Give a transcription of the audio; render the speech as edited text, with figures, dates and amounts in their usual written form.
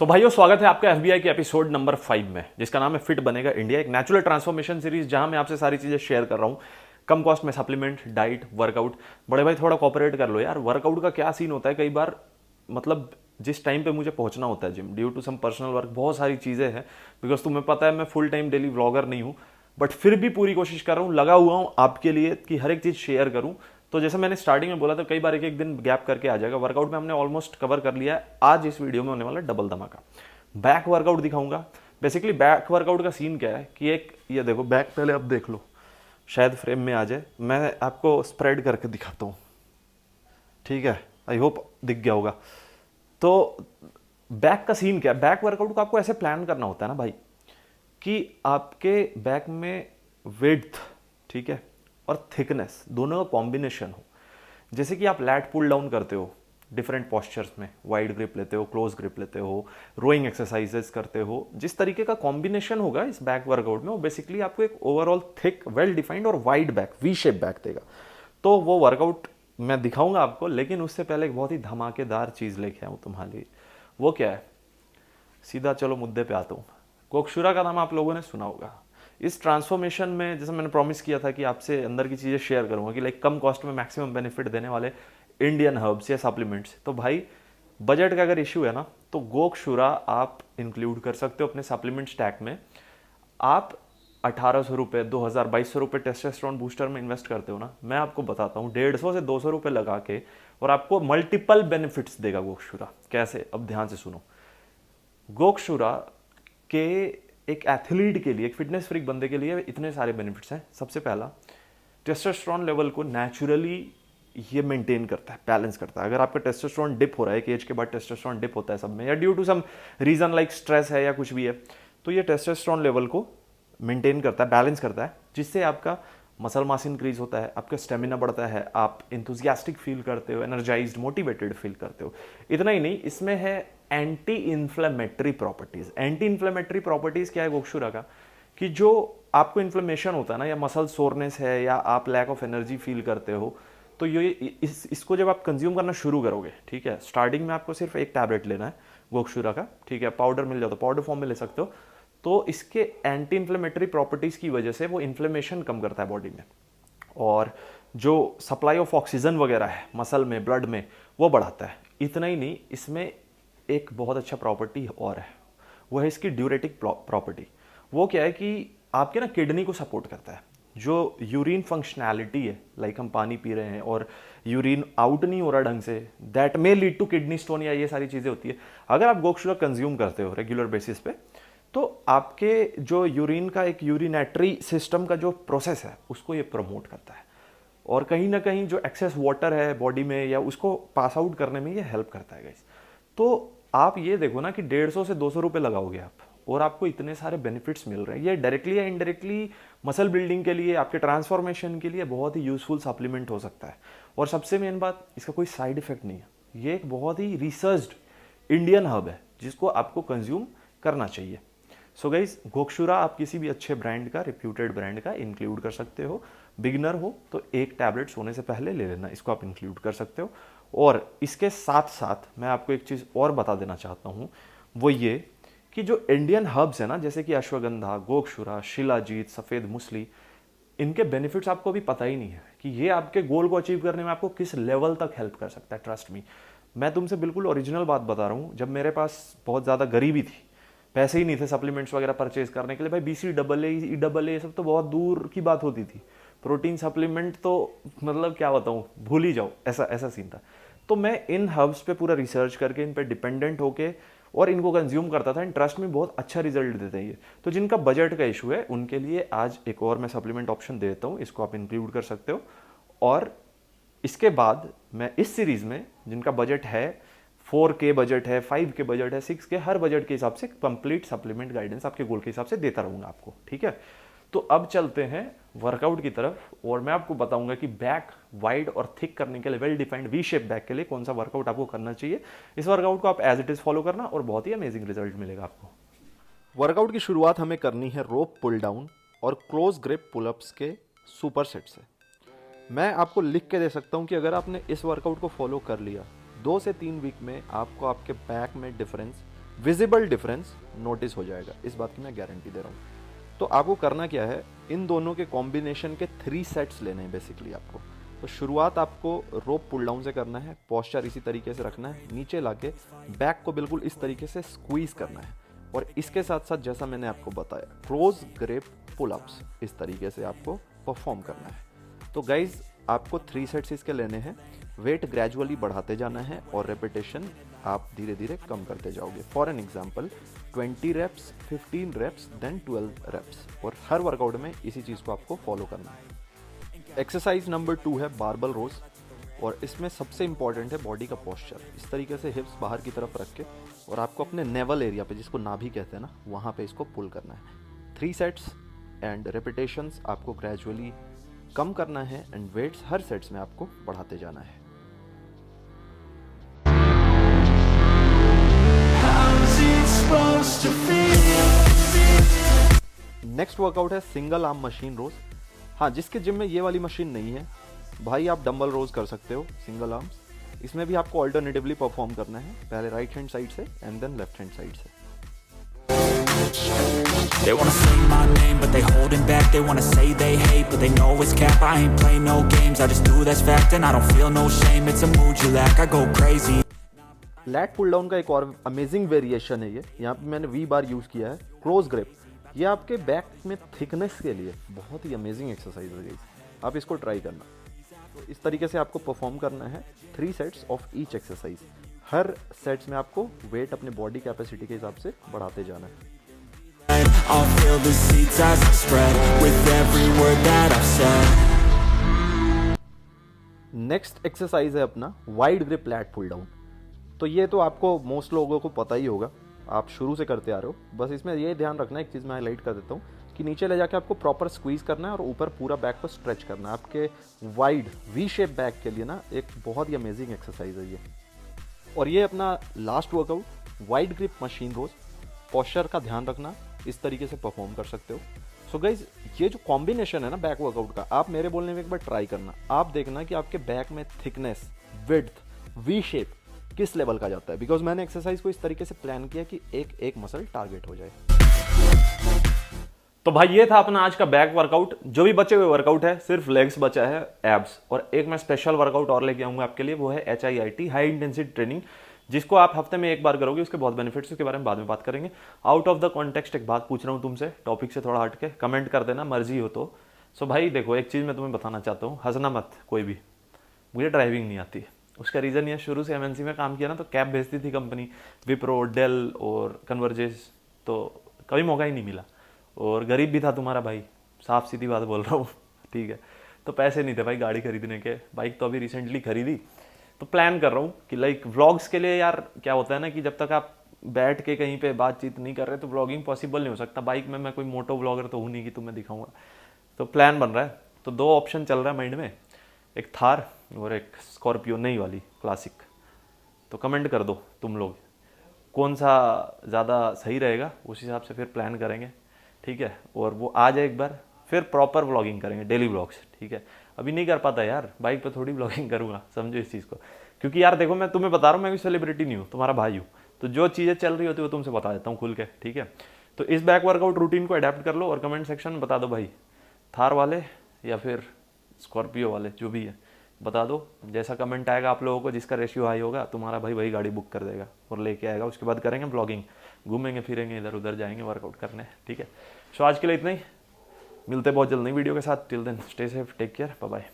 सो भाइयों, स्वागत है आपका एफबीआई के एपिसोड नंबर 5 में, जिसका नाम है फिट बनेगा इंडिया, एक नेचुरल ट्रांसफॉर्मेशन सीरीज जहां मैं आपसे सारी चीजें शेयर कर रहा हूं। कम कॉस्ट में सप्लीमेंट, डाइट, वर्कआउट। बड़े भाई थोड़ा कॉपरेट कर लो यार। वर्कआउट का क्या सीन होता है कई बार, मतलब जिस टाइम पे मुझे पहुंचना होता है gym, due to some personal work, बहुत सारी चीजें हैं। बिकॉज तुम्हें पता है मैं फुल टाइम डेली व्लॉगर नहीं हूँ, बट फिर भी पूरी कोशिश कर रहा हूँ, लगा हुआ हूँ आपके लिए कि हर एक चीज़ शेयर करूँ। तो जैसे मैंने स्टार्टिंग में बोला था, कई बार एक एक दिन गैप करके आ जाएगा। वर्कआउट में हमने ऑलमोस्ट कवर कर लिया है। आज इस वीडियो में होने वाला डबल धमाका, बैक वर्कआउट दिखाऊंगा। बेसिकली बैक वर्कआउट का सीन क्या है कि एक ये देखो, बैक पहले अब देख लो, शायद फ्रेम में आ जाए, मैं आपको स्प्रेड करके दिखाता हूँ। ठीक है, आई होप दिख गया होगा। तो बैक का सीन क्या है, बैक वर्कआउट को आपको ऐसे प्लान करना होता है ना भाई, कि आपके बैक में विड्थ, ठीक है, और थिकनेस दोनों का कॉम्बिनेशन हो। जैसे कि आप लैट पुल डाउन करते हो डिफरेंट पोस्चर्स में, वाइड ग्रिप लेते हो, क्लोज ग्रिप लेते हो, रोइंग एक्सरसाइजेस करते हो, जिस तरीके का कॉम्बिनेशन होगा इस बैक वर्कआउट में, वो बेसिकली आपको एक ओवरऑल थिक, वेल डिफाइंड और wide back, V shape back देगा। तो वो वर्कआउट मैं दिखाऊंगा आपको, लेकिन उससे पहले एक बहुत ही धमाकेदार चीज़ लेके आऊँ तुम्हारे लिए। वो क्या है, सीधा चलो मुद्दे पे आता हूँ। गोक्षुरा का नाम आप लोगों ने सुना होगा। इस ट्रांसफॉर्मेशन में जैसे मैंने प्रॉमिस किया था कि आपसे अंदर की चीज़ें शेयर करूंगा, कि लाइक कम कॉस्ट में मैक्सिमम बेनिफिट देने वाले इंडियन हर्ब्स या सप्लीमेंट्स। तो भाई बजट का अगर इशू है ना, तो गोक्षुरा आप इंक्लूड कर सकते हो अपने सप्लीमेंट स्टैक में। आप 1800 रुपये, 2000, 2200 रुपये टेस्टोस्टेरोन बूस्टर में इन्वेस्ट करते हो ना, मैं आपको बताता हूँ 150 से 200 रुपये लगा के, और आपको मल्टीपल बेनिफिट्स देगा गोक्षुरा। कैसे, अब ध्यान से सुनो। गोक्षुरा के एक एथलीट के लिए, एक फिटनेस फ्रीक बंदे के लिए इतने सारे बेनिफिट्स हैं। सबसे पहला, टेस्टोस्टेरोन लेवल को नेचुरली ये मेंटेन करता है, बैलेंस करता है। अगर आपका टेस्टोस्टेरोन डिप हो रहा है, एक एज के बाद टेस्टोस्टेरोन डिप होता है सब में, या due to some reason like stress है या कुछ भी है, तो ये टेस्टोस्टेरोन लेवल को मेंटेन करता है, बैलेंस करता है, जिससे आपका मसल मास इंक्रीज होता है, आपका स्टेमिना बढ़ता है, आप इंथुजियास्टिक फील करते हो, एनर्जाइज्ड, मोटिवेटेड फील करते हो। इतना ही नहीं, इसमें है anti inflammatory properties. Anti inflammatory properties क्या है गोक्षुरा का, कि जो आपको इन्फ्लेमेशन होता है ना, या मसल सोरनेस है, या आप लैक ऑफ एनर्जी फील करते हो, तो ये इसको जब आप कंज्यूम करना शुरू करोगे, ठीक है, स्टार्टिंग में आपको सिर्फ एक टैबलेट लेना है गोक्षुरा का, ठीक है, पाउडर मिल जाता है, पाउडर फॉर्म में ले सकते हो। तो इसके एंटी इन्फ्लेमेटरी प्रॉपर्टीज की वजह से वो इन्फ्लेमेशन कम करता है बॉडी में, और जो सप्लाई ऑफ ऑक्सीजन वगैरह है मसल में, ब्लड में, वो बढ़ाता है। इतना ही नहीं, इसमें एक बहुत अच्छा प्रॉपर्टी और है, वो है इसकी ड्यूरेटिक प्रॉपर्टी। वो क्या है कि आपके ना किडनी को सपोर्ट करता है। जो यूरिन फंक्शनैलिटी है, लाइक हम पानी पी रहे हैं और यूरिन आउट नहीं हो रहा ढंग से, that may lead to kidney stone, या ये सारी चीज़ें होती है। अगर आप गोक्षुरा कंज्यूम करते हो रेगुलर बेसिस पे, तो आपके जो यूरिन का एक यूरिनेटरी सिस्टम का जो प्रोसेस है, उसको ये प्रमोट करता है, और कहीं ना कहीं जो एक्सेस वाटर है बॉडी में, या उसको पास आउट करने में ये हेल्प करता है गाइस। तो आप ये देखो ना कि 150 से 200 रुपये लगाओगे आप, और आपको इतने सारे बेनिफिट्स मिल रहे हैं। ये डायरेक्टली या इनडायरेक्टली मसल बिल्डिंग के लिए, आपके ट्रांसफॉर्मेशन के लिए बहुत ही यूजफुल सप्लीमेंट हो सकता है। और सबसे मेन बात, इसका कोई साइड इफेक्ट नहीं है। ये एक बहुत ही रिसर्च्ड इंडियन हर्ब है, जिसको आपको कंज्यूम करना चाहिए। सो गाइज, गोक्षुरा आप किसी भी अच्छे ब्रांड का, रिप्यूटेड ब्रांड का इंक्लूड कर सकते हो। बिगनर हो तो एक टैबलेट सोने से पहले ले लेना, इसको आप इंक्लूड कर सकते हो। और इसके साथ साथ मैं आपको एक चीज़ और बता देना चाहता हूँ, वो ये कि जो इंडियन हर्ब्स है ना, जैसे कि अश्वगंधा, गोक्षुरा, शिलाजीत, सफ़ेद मुसली, इनके बेनिफिट्स आपको अभी पता ही नहीं है कि ये आपके गोल को अचीव करने में आपको किस लेवल तक हेल्प कर सकता है। ट्रस्ट मी, मैं तुमसे बिल्कुल ओरिजिनल बात बता रहा हूँ। जब मेरे पास बहुत ज़्यादा गरीबी थी, पैसे ही नहीं थे सप्लीमेंट्स वगैरह परचेज करने के लिए, भाई BCAA, EAA, ये सब तो बहुत दूर की बात होती थी। प्रोटीन सप्लीमेंट तो मतलब क्या बताऊँ, भूल ही जाओ, ऐसा ऐसा सीन था। तो मैं इन हर्ब्स पे पूरा रिसर्च करके, इन पे डिपेंडेंट होके, और इनको कंज्यूम करता था। इन ट्रस्ट में बहुत अच्छा रिजल्ट देते हैं ये। तो जिनका बजट का इशू है, उनके लिए आज एक और मैं सप्लीमेंट ऑप्शन देता हूँ, इसको आप इंक्लूड कर सकते हो। और इसके बाद मैं इस सीरीज़ में, जिनका बजट है 4K बजट है, 5K बजट है, 6K, हर बजट के हिसाब से कंप्लीट सप्लीमेंट गाइडेंस आपके गोल के हिसाब से देता रहूँगा आपको, ठीक है। तो अब चलते हैं वर्कआउट की तरफ, और मैं आपको बताऊंगा कि बैक वाइड और थिक करने के लिए, well defined V shape back के लिए कौन सा वर्कआउट आपको करना चाहिए। इस वर्कआउट को आप एज इट इज फॉलो करना, और बहुत ही अमेजिंग रिजल्ट मिलेगा आपको। वर्कआउट की शुरुआत हमें करनी है रोप पुल डाउन और क्लोज ग्रिप पुलअप्स के सुपर सेट से। मैं आपको लिख के दे सकता हूं कि अगर आपने इस वर्कआउट को फॉलो कर लिया, 2 से 3 वीक में आपको आपके बैक में डिफरेंस विजिबल डिफरेंस नोटिस हो जाएगा, इस बात की मैं गारंटी दे रहा हूँ। तो आपको करना क्या है, इन दोनों के कॉम्बिनेशन के 3 सेट्स लेने हैं बेसिकली आपको। तो शुरुआत आपको रोप पुल डाउन से करना है, पोस्चर इसी तरीके से रखना है, नीचे लाके बैक को बिल्कुल इस तरीके से स्क्वीज करना है, और इसके साथ साथ जैसा मैंने आपको बताया क्लोज ग्रिप पुल अप्स इस तरीके से आपको परफॉर्म करना है। तो गाइज आपको 3 सेट्स इसके लेने हैं, वेट ग्रेजुअली बढ़ाते जाना है और रेपिटेशन आप धीरे धीरे कम करते जाओगे। For an example 20 reps, 15 reps, then 12 reps, और हर वर्कआउट में इसी चीज़ को आपको फॉलो करना है। एक्सरसाइज नंबर 2 है बारबल रोज, और इसमें सबसे इंपॉर्टेंट है बॉडी का पोस्चर। इस तरीके से हिप्स बाहर की तरफ रख के, और आपको अपने नेवल एरिया पे, जिसको नाभि कहते हैं ना, वहाँ पे इसको पुल करना है। 3 सेट्स एंड रेपिटेशंस आपको ग्रेजुअली कम करना है, एंड वेट्स हर सेट्स में आपको बढ़ाते जाना है। नेक्स्ट वर्कआउट है सिंगल आर्म मशीन रोज। हाँ, जिसके जिम में ये वाली मशीन नहीं है भाई, आप डंबल रोज कर सकते हो सिंगल आर्म्स। इसमें भी आपको अल्टरनेटिवली परफॉर्म करना है, पहले राइट हैंड साइड से and then left hand side से। They wanna say my name, but they holding back. They wanna say they hate, but they know it's cap. I ain't play no games, I just do that's fact. And I don't feel no shame, it's a mood you lack. I go crazy. Lat pull down का एक और amazing variation है ये। यहाँ पे मैंने we bar use किया है, क्लोज ग्रिप। ये आपके बैक में थिकनेस के लिए बहुत ही अमेजिंग एक्सरसाइज है गाइस, आप इसको ट्राई करना। तो इस तरीके से आपको परफॉर्म करना है 3 sets of each exercise. Her sets में आपको वेट अपने बॉडी कैपेसिटी के हिसाब से बढ़ाते जाना है। I'll feel the seeds as I spread with every word that I've said. Next exercise है अपना wide grip lat pull down. तो ये तो आपको मोस्ट लोगों को पता ही होगा, आप शुरू से करते आ रहे हो। बस इसमें ये ध्यान रखना है, एक चीज़ मैं हाईलाइट कर देता हूँ कि नीचे ले जाके आपको प्रॉपर स्क्वीज करना है और ऊपर पूरा बैक को स्ट्रेच करना है। आपके वाइड वी शेप बैक के लिए ना एक बहुत ही अमेजिंग एक्सरसाइज है ये। और ये अपना last workout wide grip machine rows. Posture का ध्यान रखना, इस तरीके से परफॉर्म कर सकते हो। सो गाइज, ये जो कॉम्बिनेशन है ना बैक वर्कआउट का, आप मेरे बोलने में एक बार ट्राई करना। आप देखना कि आपके बैक में थिकनेस, विड्थ, वी शेप किस लेवल का जाता है, बिकॉज मैंने एक्सरसाइज को इस तरीके से प्लान किया कि एक एक मसल टारगेट हो जाए। तो भाई ये था अपना आज का बैक वर्कआउट। जो भी बचे हुए वर्कआउट है, सिर्फ लेग्स बचा है, एब्स। और एक मैं स्पेशल वर्कआउट और लेके आऊंगा आपके लिए, वो है HIIT, हाई इंटेंसिटी ट्रेनिंग, जिसको आप हफ्ते में एक बार करोगे। उसके बहुत बेनिफिट्स, उसके बारे में बाद में बात करेंगे। आउट ऑफ द कॉन्टेक्स्ट एक बात पूछ रहा हूँ तुमसे, टॉपिक से थोड़ा हट के, कमेंट कर देना मर्जी हो तो। सो भाई देखो, एक चीज़ मैं तुम्हें बताना चाहता हूँ, हंसना मत कोई भी। मुझे ड्राइविंग नहीं आती। उसका रीज़न ये, शुरू से MNC में काम किया ना, तो कैब भेजती थी कंपनी, विप्रो, डेल और कन्वर्जेस, तो कभी मौका ही नहीं मिला। और गरीब भी था तुम्हारा भाई, साफ सीधी बात बोल रहा हूँ, ठीक है। तो पैसे नहीं थे भाई गाड़ी खरीदने के। बाइक तो अभी रिसेंटली खरीदी, तो प्लान कर रहा हूँ कि लाइक व्लॉग्स के लिए यार क्या होता है ना कि जब तक आप बैठ के कहीं पे बातचीत नहीं कर रहे तो व्लॉगिंग पॉसिबल नहीं हो सकता। बाइक में मैं कोई मोटो व्लॉगर तो हूँ नहीं कि तुम्हें दिखाऊंगा। तो प्लान बन रहा है, तो 2 ऑप्शन चल रहा है माइंड में, एक थार और एक स्कॉर्पियो नई वाली क्लासिक। तो कमेंट कर दो तुम लोग कौन सा ज़्यादा सही रहेगा, उस हिसाब से फिर प्लान करेंगे, ठीक है। और वो आ जाए एक बार, फिर प्रॉपर व्लॉगिंग करेंगे, डेली व्लॉग्स, ठीक है। अभी नहीं कर पाता यार, बाइक पे थोड़ी व्लॉगिंग करूँगा, समझो इस चीज़ को। क्योंकि यार देखो, मैं तुम्हें बता रहा हूँ, मैं भी सेलिब्रिटी नहीं हूँ, तुम्हारा भाई हूँ। तो जो चीज़ें चल रही होती है वो तुमसे बता देता हूँ खुल के, ठीक है। तो इस बैक वर्कआउट रूटीन को अडेप्ट कर लो और कमेंट सेक्शन में बता दो भाई, थार वाले या फिर स्कॉर्पियो वाले, जो भी है बता दो। जैसा कमेंट आएगा आप लोगों को, जिसका रेशियो हाई होगा, तुम्हारा भाई वही गाड़ी बुक कर देगा और लेके आएगा। उसके बाद करेंगे ब्लॉगिंग, घूमेंगे फिरेंगे, इधर उधर जाएंगे वर्कआउट करने, ठीक है। सो आज के लिए इतना ही, मिलते बहुत जल्द नई वीडियो के साथ। Till then stay safe, take care, bye bye.